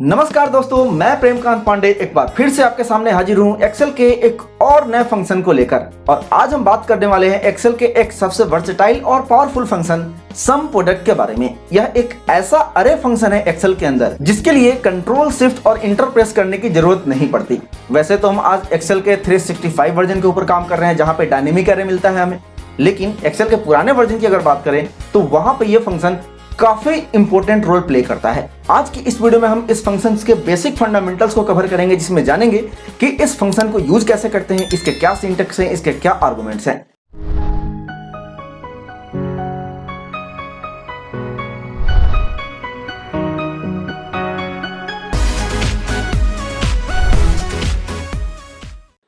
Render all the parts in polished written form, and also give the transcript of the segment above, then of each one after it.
नमस्कार दोस्तों, मैं प्रेमकांत पांडे एक बार फिर से आपके सामने हाजिर हूं एक्सेल के एक और नए फंक्शन को लेकर। और आज हम बात करने वाले हैं एक्सेल के एक सबसे वर्सेटाइल और पावरफुल फंक्शन सम प्रोडक्ट के बारे में। यह एक ऐसा अरे फंक्शन है एक्सेल के अंदर जिसके लिए कंट्रोल शिफ्ट और इंटर प्रेस करने की जरूरत नहीं पड़ती। वैसे तो हम आज एक्सेल के 365 वर्जन के ऊपर काम कर रहे हैं जहां पे डायनेमिक अरे मिलता है हमें, लेकिन एक्सेल के पुराने वर्जन की अगर बात करें तो वहां पे ये फंक्शन काफी इंपॉर्टेंट रोल प्ले करता है। आज की इस वीडियो में हम इस फंक्शन के बेसिक फंडामेंटल्स को कवर करेंगे, जिसमें जानेंगे कि इस फंक्शन को यूज कैसे करते हैं, इसके क्या सिंटैक्स हैं, इसके क्या आर्गुमेंट्स हैं।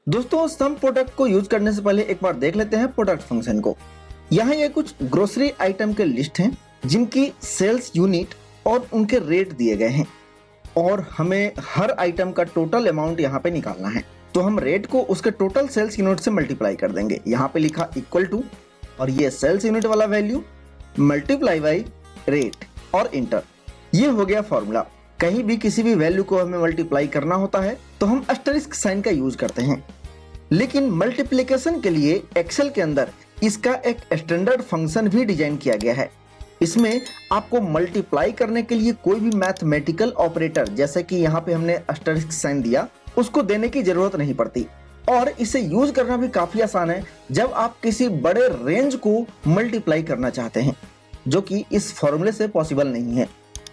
दोस्तों, सम प्रोडक्ट को यूज करने से पहले एक बार देख लेते हैं प्रोडक्ट फंक्शन को। यहाँ ये कुछ ग्रोसरी आइटम के लिस्ट हैं जिनकी सेल्स यूनिट और उनके रेट दिए गए हैं और हमें हर आइटम का टोटल अमाउंट यहाँ पे निकालना है। तो हम रेट को उसके टोटल सेल्स यूनिट से मल्टीप्लाई कर देंगे। यहाँ पे लिखा इक्वल टू और ये सेल्स यूनिट वाला वैल्यू मल्टीप्लाई बाई रेट और इंटर। ये हो गया फॉर्मूला। कहीं भी किसी भी वैल्यू को हमें मल्टीप्लाई करना होता है तो हम एस्टेरिस्क साइन का यूज करते हैं, लेकिन मल्टीप्लिकेशन के लिए एक्सेल के अंदर इसका एक स्टैंडर्ड फंक्शन भी डिजाइन किया गया है। इसमें आपको मल्टीप्लाई करने के लिए कोई भी मैथमेटिकल ऑपरेटर, जैसे कि यहाँ पे हमने एस्टेरिस्क साइन दिया, उसको देने की जरूरत नहीं पड़ती और इसे यूज करना भी काफी आसान है जब आप किसी बड़े रेंज को मल्टीप्लाई करना चाहते हैं, जो कि इस फॉर्मूले से पॉसिबल नहीं है।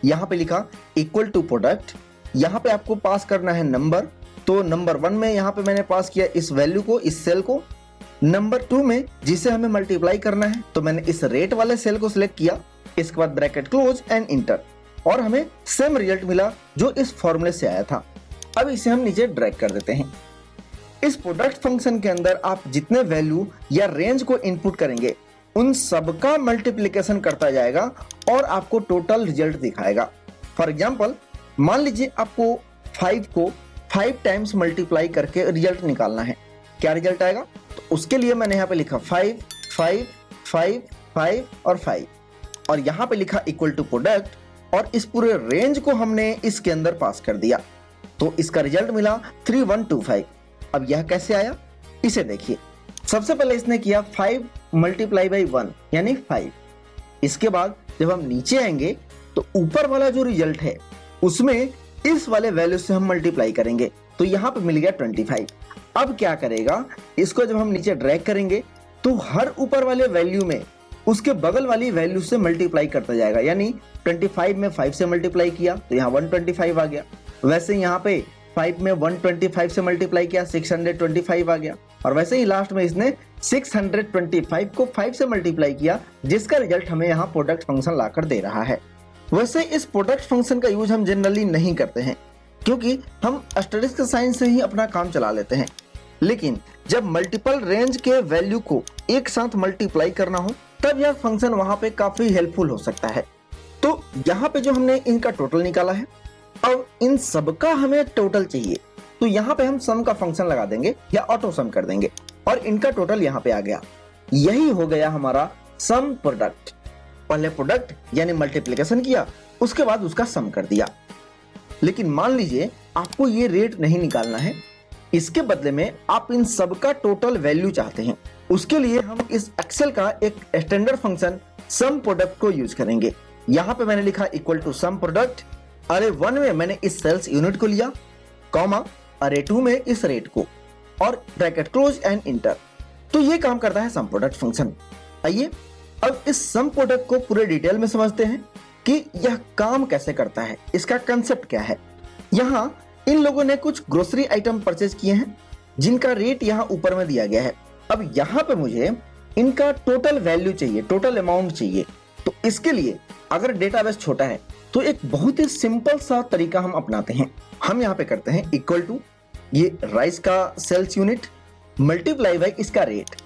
यहाँ पे लिखा इक्वल टू प्रोडक्ट, यहाँ पे आपको पास करना है नंबर। तो नंबर 1 में यहाँ पे मैंने पास किया इस वैल्यू को, इस सेल को। नंबर 2 में जिसे हमें मल्टीप्लाई करना है तो मैंने इस रेट वाले सेल को सिलेक्ट किया। इसके बाद ब्रैकेट क्लोज एंड इंटर और हमें सेम रिजल्ट मिला जो इस फॉर्मूले से आया था। अब इसे हम नीचे ड्रैग कर देते हैं। इस प्रोडक्ट फंक्शन के अंदर आप जितने वैल्यू या रेंज को इनपुट करेंगे उन सबका मल्टीप्लिकेशन करता जाएगा और आपको टोटल रिजल्ट दिखाएगा। फॉर एग्जाम्पल, मान लीजिए आपको 5 को 5 टाइम्स मल्टीप्लाई करके रिजल्ट निकालना है। क्या रिजल्ट आएगा? तो उसके लिए मैंने यहाँ पे लिखा 5, 5, 5, 5 और 5 और यहाँ पे लिखा इक्वल टू प्रोडक्ट और इस पूरे रेंज को हमने इसके अंदर पास कर दिया। तो इसका रिजल्ट मिला 3125। अब यह कैसे आया इसे देखिए। सबसे पहले इसने किया 5 मल्टीप्लाई बाई 1 यानी 5। इसके बाद जब हम नीचे आएंगे तो ऊपर वाला जो रिजल्ट है उसमें इस वाले वैल्यू से हम मल्टीप्लाई करेंगे, तो यहाँ पे मिल गया 25। अब क्या करेगा, इसको जब हम नीचे ड्रैग करेंगे तो हर ऊपर वाले वैल्यू में उसके बगल वाली वैल्यू से मल्टीप्लाई करता जाएगा। यानी 25 में 5 से मल्टीप्लाई किया तो यहाँ 125 आ गया। वैसे यहाँ पे 5 में 125 से मल्टीप्लाई किया 625 आ गया। और वैसे ही लास्ट में इसने 625 को 5 से मल्टीप्लाई किया, जिसका रिजल्ट हमें यहाँ प्रोडक्ट फंक्शन लाकर दे रहा है। वैसे इस प्रोडक्ट फंक्शन का यूज हम जनरली नहीं करते हैं क्योंकि हम एस्टेरिस्क साइन से ही अपना काम चला लेते हैं, लेकिन जब मल्टीपल रेंज के वैल्यू को एक साथ मल्टीप्लाई करना हो तब यह फंक्शन वहां पे काफी हेल्पफुल हो सकता है। तो यहाँ पे जो हमने इनका टोटल निकाला है, अब इन सबका हमें टोटल चाहिए, तो यहाँ पे हम सम का फंक्शन लगा देंगे या ऑटो सम कर देंगे और इनका टोटल यहाँ पे आ गया। यही हो गया हमारा सम प्रोडक्ट। पहले प्रोडक्ट यानी मल्टीप्लिकेशन किया, उसके बाद उसका सम कर दिया। लेकिन मान लीजिए आपको ये रेट नहीं निकालना है, इसके बदले में आप इन सबका टोटल वैल्यू चाहते हैं। उसके लिए हम इस एक्सेल का एक स्टैंडर्ड फंक्शन सम प्रोडक्ट को यूज करेंगे। यहाँ पे मैंने लिखा इक्वल टू सम प्रोडक्ट। अरे 1 में मैंने इस सेल्स यूनिट को लिया, कॉमा अरे 2 में इस रेट को और ब्रैकेट क्लोज एंड इंटर। तो ये काम करता है सम प्रोडक्ट फंक्शन। आइए अब इस सम प्रोडक्ट को पूरे डिटेल में समझते हैं कि यह काम कैसे करता है, इसका कंसेप्ट क्या है। यहाँ इन लोगों ने कुछ ग्रोसरी आइटम परचेज किए हैं जिनका रेट यहाँ ऊपर में दिया गया है। अब यहाँ पे मुझे इनका टोटल वैल्यू चाहिए, टोटल अमाउंट चाहिए। तो इसके लिए अगर डेटाबेस छोटा है तो एक बहुत ही सिंपल सा तरीका हम अपनाते हैं। हम यहाँ पे करते हैं इक्वल टू ये राइस का सेल्स यूनिट मल्टीप्लाई बाई इसका रेट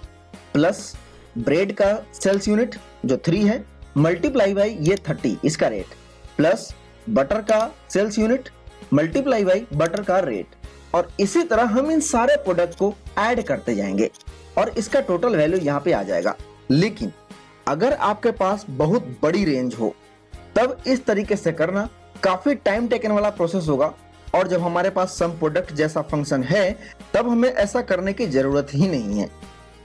प्लस ब्रेड का सेल्स यूनिट जो 3 है मल्टीप्लाई बाई ये 30 इसका रेट प्लस बटर का sales unit multiply by butter का रेट। और इसी तरह हम इन सारे प्रोडक्ट को ऐड करते जाएंगे और इसका टोटल वैल्यू यहाँ पे आ जाएगा। लेकिन अगर आपके पास बहुत बड़ी रेंज हो तब इस तरीके से करना काफी टाइम टेकन वाला प्रोसेस होगा, और जब हमारे पास सम प्रोडक्ट जैसा फंक्शन है तब हमें ऐसा करने की जरूरत ही नहीं है।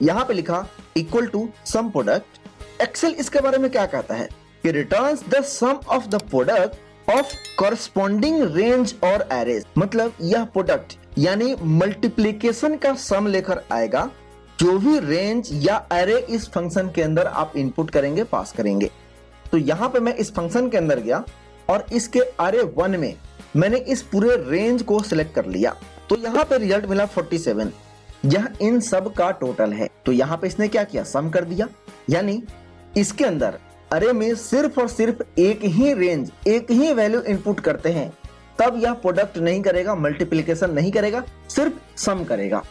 यहाँ पे लिखा equal to sum product. Excel इसके बारे में क्या कहता है कि returns the sum of the product of corresponding range और एरेज। मतलब यह प्रोडक्ट यानी मल्टीप्लीकेशन का सम लेकर आएगा जो भी रेंज या एरे इस फंक्शन के अंदर आप इनपुट करेंगे, पास करेंगे। तो यहाँ पे मैं इस फंक्शन के अंदर गया और इसके अरे 1 में मैंने इस पूरे रेंज को सिलेक्ट कर लिया। तो यहाँ पे रिजल्ट मिला 47। यह इन सब का टोटल है। तो यहाँ पे इसने क्या किया, सम कर दिया। यानी इसके अंदर अरे में सिर्फ और सिर्फ एक ही रेंज, एक ही वैल्यू इनपुट करते हैं, तब यह प्रोडक्ट नहीं करेगा, मल्टीप्लिकेशन नहीं करेगा, सिर्फ सम करेगा।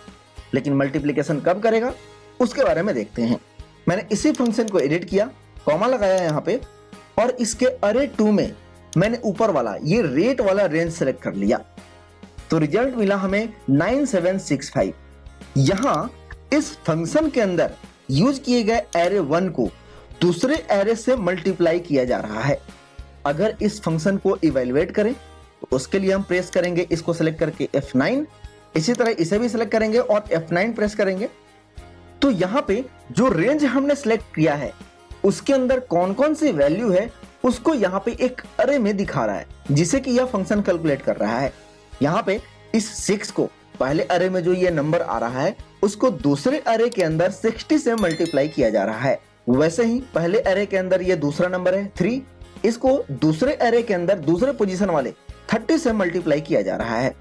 लेकिन मल्टीप्लिकेशन कब करेगा उसके बारे में देखते हैं। मैंने इसी फंक्शन को एडिट किया, कॉमा लगाया यहाँ पे, और इसके अरे 2 में मैंने ऊपर वाला ये रेट वाला रेंज सेलेक्ट कर लिया। तो रिजल्ट मिला हमें 9765। यहाँ इस फंक्शन के अंदर यूज किए गए एरे 1 को दूसरे एरे से मल्टीप्लाई किया जा रहा है। अगर इस फंक्शन को इवेलुएट करें तो उसके लिए हम प्रेस करेंगे इसको सेलेक्ट करके F9, इसी तरह इसे भी सिलेक्ट करेंगे और F9 प्रेस करेंगे। तो यहाँ पे जो रेंज हमने सिलेक्ट किया है उसके अंदर कौन कौन सी वैल्यू है उसको यहाँ पे एक अरे में दिखा रहा है, जिसे कि यह फंक्शन कैलकुलेट कर रहा है। यहाँ पे इस 6 को पहले अरे में जो ये नंबर आ रहा है उसको दूसरे अरे के अंदर 60 से मल्टीप्लाई किया जा रहा है। वैसे ही पहले अरे के अंदर ये दूसरा नंबर है 3, इसको दूसरे अरे के अंदर दूसरे पोजीशन वाले 30 से मल्टीप्लाई किया जा रहा है।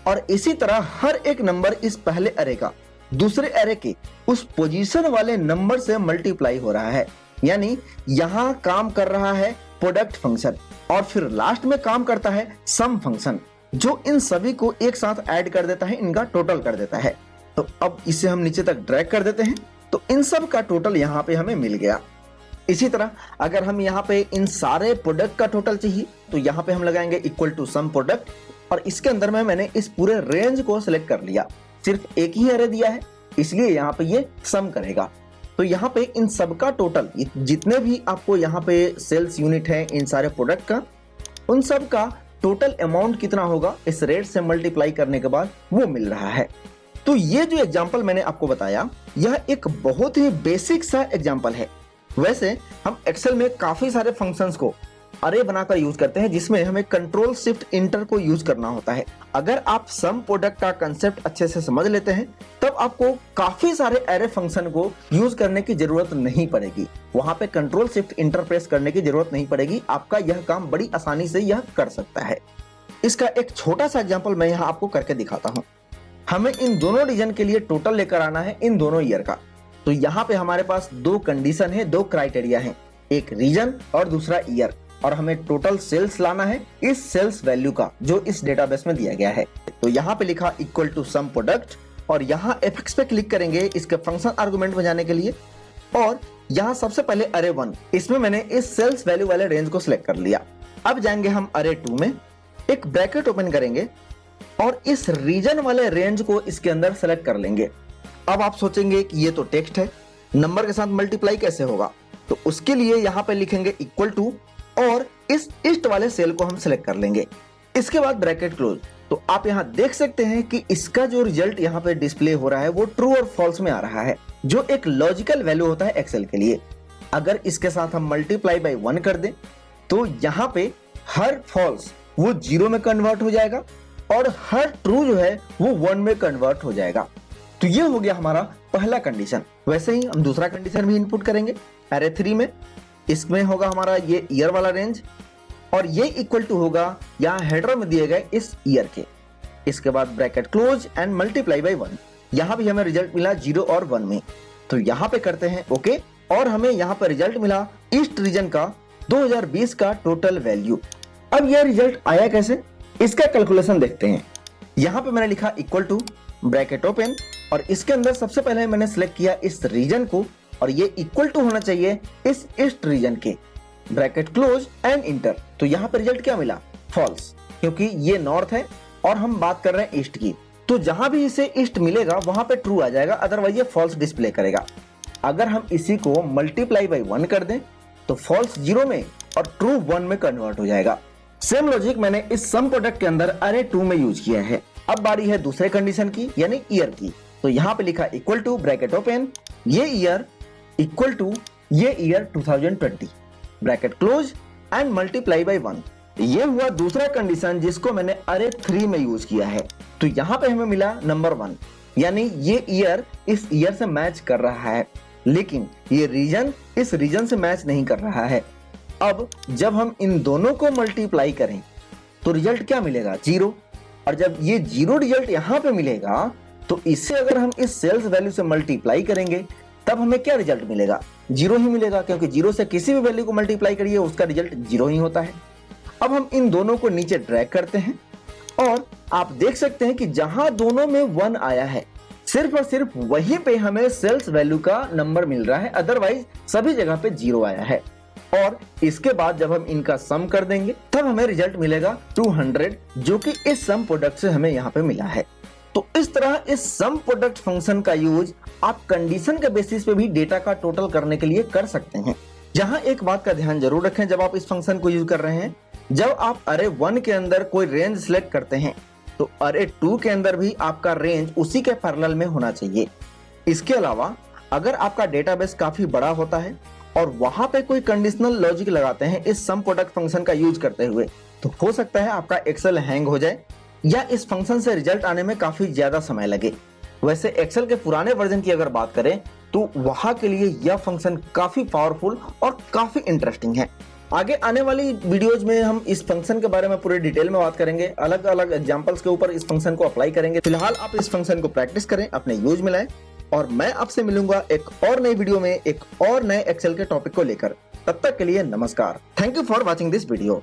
और इसी तरह हर एक नंबर इस पहले अरे का दूसरे अरे के उस पोजीशन वाले नंबर से मल्टीप्लाई हो रहा है। यानी यहाँ काम कर रहा है प्रोडक्ट फंक्शन, और फिर लास्ट में काम करता है सम फंक्शन, जो इन सभी को एक साथ ऐड कर देता है, इनका टोटल कर देता है। तो अब इसे हम नीचे तक ड्रैग कर देते हैं, तो इन सब का टोटल यहाँ पे हमें मिल गया। इसी तरह अगर हम यहाँ पे इन सारे प्रोडक्ट का टोटल चाहिए तो यहाँ पे हम लगाएंगे इक्वल टू सम प्रोडक्ट, और इसके अंदर में मैंने इस पूरे रेंज को सिलेक्ट कर लिया। सिर्फ एक ही एरे दिया है इसलिए यहाँ पे ये सम करेगा। तो यहाँ पे इन सब का टोटल, जितने भी आपको यहाँ पे सेल्स यूनिट है इन सारे प्रोडक्ट का, उन सब का टोटल अमाउंट कितना होगा इस रेट से मल्टीप्लाई करने के बाद वो मिल रहा है। तो ये जो एग्जांपल मैंने आपको बताया यह एक बहुत ही बेसिक सा एग्जांपल है। वैसे हम एक्सेल में काफी सारे फंक्शंस को अरे बनाकर यूज करते हैं, जिसमें हमें कंट्रोल शिफ्ट इंटर को यूज करना होता है। अगर आप सम प्रोडक्ट का कंसेप्ट अच्छे से समझ लेते हैं तब आपको काफी सारे अरे फंक्शन को यूज करने की जरूरत नहीं पड़ेगी। वहां पे कंट्रोल शिफ्ट इंटर प्रेस करने की जरूरत नहीं पड़ेगी, आपका यह काम बड़ी आसानी से यह कर सकता है। इसका एक छोटा सा एग्जाम्पल मैं यहाँ आपको करके दिखाता हूँ। हमें इन दोनों रीजन के लिए टोटल लेकर आना है इन दोनों ईयर का। तो यहाँ पे हमारे पास 2 कंडीशन है, 2 क्राइटेरिया है, एक रीजन और दूसरा ईयर, और हमें टोटल सेल्स लाना है इस सेल्स वैल्यू का जो इस डेटाबेस में दिया गया है। तो यहाँ पे लिखा इक्वल टू सम प्रोडक्ट, और यहाँ F6 पे क्लिक करेंगे इसके फंक्शन आर्गुमेंट में जाने के लिए, और यहाँ सबसे पहले अरे 1, इसमें मैंने इस सेल्स वैल्यू वाले रेंज को सिलेक्ट कर लिया। अब जाएंगे हम अरे 2 में, एक ब्रैकेट ओपन करेंगे और इस रीजन वाले रेंज को इसके अंदर सेलेक्ट कर लेंगे। अब आप सोचेंगे कि ये तो टेक्स्ट है, नंबर के साथ मल्टीप्लाई कैसे होगा? तो उसके लिए यहाँ पे लिखेंगे इक्वल टू, और इस ईस्ट वाले सेल को हम सिलेक्ट कर लेंगे। इसके बाद ब्रैकेट क्लोज। तो आप यहाँ देख सकते हैं कि इसका जो रिजल्ट यहाँ पे डिस्प्ले हो रहा है वो ट्रू और फॉल्स में आ रहा है, जो एक लॉजिकल वैल्यू होता है एक्सेल के लिए। अगर इसके साथ हम मल्टीप्लाई बाय 1 कर दें तो यहाँ पे हर फॉल्स वो 0 में कन्वर्ट हो जाएगा और हर ट्रू जो है वो 1 में कन्वर्ट हो जाएगा। तो ये हो गया हमारा पहला कंडीशन। वैसे ही हम दूसरा कंडीशन भी इनपुट करेंगे अरे 3 में। इसमें होगा हमारा ये ईयर वाला रेंज, और ये इक्वल टू होगा यहाँ हेडर में दिए गए इस ईयर के। इसके बाद bracket close and multiply by 1। यहाँ भी हमें रिजल्ट मिला 0 और 1 में। तो यहाँ पे करते हैं ओके, और हमें यहाँ पे रिजल्ट मिला ईस्ट रीजन का 2020 का टोटल वैल्यू। अब यह रिजल्ट आया कैसे, इसका कैलकुलेशन देखते हैं। यहाँ पे मैंने लिखा इक्वल टू ब्रैकेट ओपन, और इसके अंदर सबसे पहले मैंने सिलेक्ट किया इस रीजन को, और ये इक्वल टू होना चाहिए इस ईस्ट रीजन के। Bracket close and inter. तो यहाँ पर रिजल्ट क्या मिला? फॉल्स, क्योंकि ये नॉर्थ है और हम बात कर रहे हैं ईस्ट की। तो जहां भी इसे ईस्ट मिलेगा वहां पे ट्रू आ जाएगा, अदरवाइज ये फॉल्स डिस्प्ले करेगा। अगर हम इसी को मल्टीप्लाई बाय 1 कर दें तो फॉल्स 0 में और ट्रू 1 में कन्वर्ट हो जाएगा। सेम लॉजिक मैंने इस सम प्रोडक्ट के अंदर अरे 2 में यूज किया है। अब बारी है दूसरे कंडीशन की यानी ईयर की। तो यहाँ पे लिखा इक्वल टू ब्रैकेट ओपन ये ईयर इक्वल टू ये year 2020 bracket close and multiply by 1। ये हुआ दूसरा कंडीशन जिसको मैंने अरे 3 में यूज किया है। तो यहाँ पे हमें मिला नंबर 1 यानी ये ईयर इस ईयर से मैच कर रहा है, लेकिन ये रीजन इस रीजन से मैच नहीं कर रहा है। अब जब हम इन दोनों को मल्टीप्लाई करें तो रिजल्ट क्या मिलेगा? 0। और जब ये 0 रिजल्ट यहाँ पे मिलेगा तो इससे अगर हम इस सेल्स वैल्यू से मल्टीप्लाई करेंगे तब हमें क्या रिजल्ट मिलेगा? 0 ही मिलेगा, क्योंकि 0 से किसी भी वैल्यू को मल्टीप्लाई करिए उसका रिजल्ट 0 ही होता है। अब हम इन दोनों को नीचे ड्रैग करते हैं और आप देख सकते हैं कि जहां दोनों में 1 आया है सिर्फ और सिर्फ वहीं पे हमें सेल्स वैल्यू का नंबर मिल रहा है, अदरवाइज सभी जगह पे 0 आया है। और इसके बाद जब हम इनका सम कर देंगे तब हमें रिजल्ट मिलेगा 200 जो कि इस सम प्रोडक्ट से हमें यहाँ पे मिला है। तो इस तरह इस सम प्रोडक्ट फंक्शन का यूज आप कंडीशन के बेसिस पे भी डेटा का टोटल करने के लिए कर सकते हैं। जहां एक बात का ध्यान जरूर रखें जब आप इस फंक्शन को यूज कर रहे हैं, जब आप अरे 1 के अंदर कोई रेंज सिलेक्ट करते हैं तो अरे 2 के अंदर भी आपका रेंज उसी के पैरेलल में होना चाहिए। इसके अलावा अगर आपका डेटाबेस काफी बड़ा होता है और वहां पे कोई कंडीशनल लॉजिक लगाते हैं इस सम प्रोडक्ट फंक्शन का यूज करते हुए, तो हो सकता है आपका एक्सेल हैंग हो जाए या इस फंक्शन से रिजल्ट आने में काफी ज्यादा समय लगे। वैसे एक्सेल के पुराने वर्जन की अगर बात करें तो वहां के लिए यह फंक्शन काफी पावरफुल और काफी इंटरेस्टिंग है। आगे आने वाली वीडियोज में हम इस फंक्शन के बारे में पूरे डिटेल में बात करेंगे, अलग अलग एग्जांपल्स के ऊपर इस फंक्शन को अप्लाई करेंगे। फिलहाल आप इस फंक्शन को प्रैक्टिस करें, अपने यूज में लाएं और मैं आपसे मिलूंगा एक और नई वीडियो में एक और नए एक्सेल के टॉपिक को लेकर। तब तक के लिए नमस्कार। Thank you for watching this video.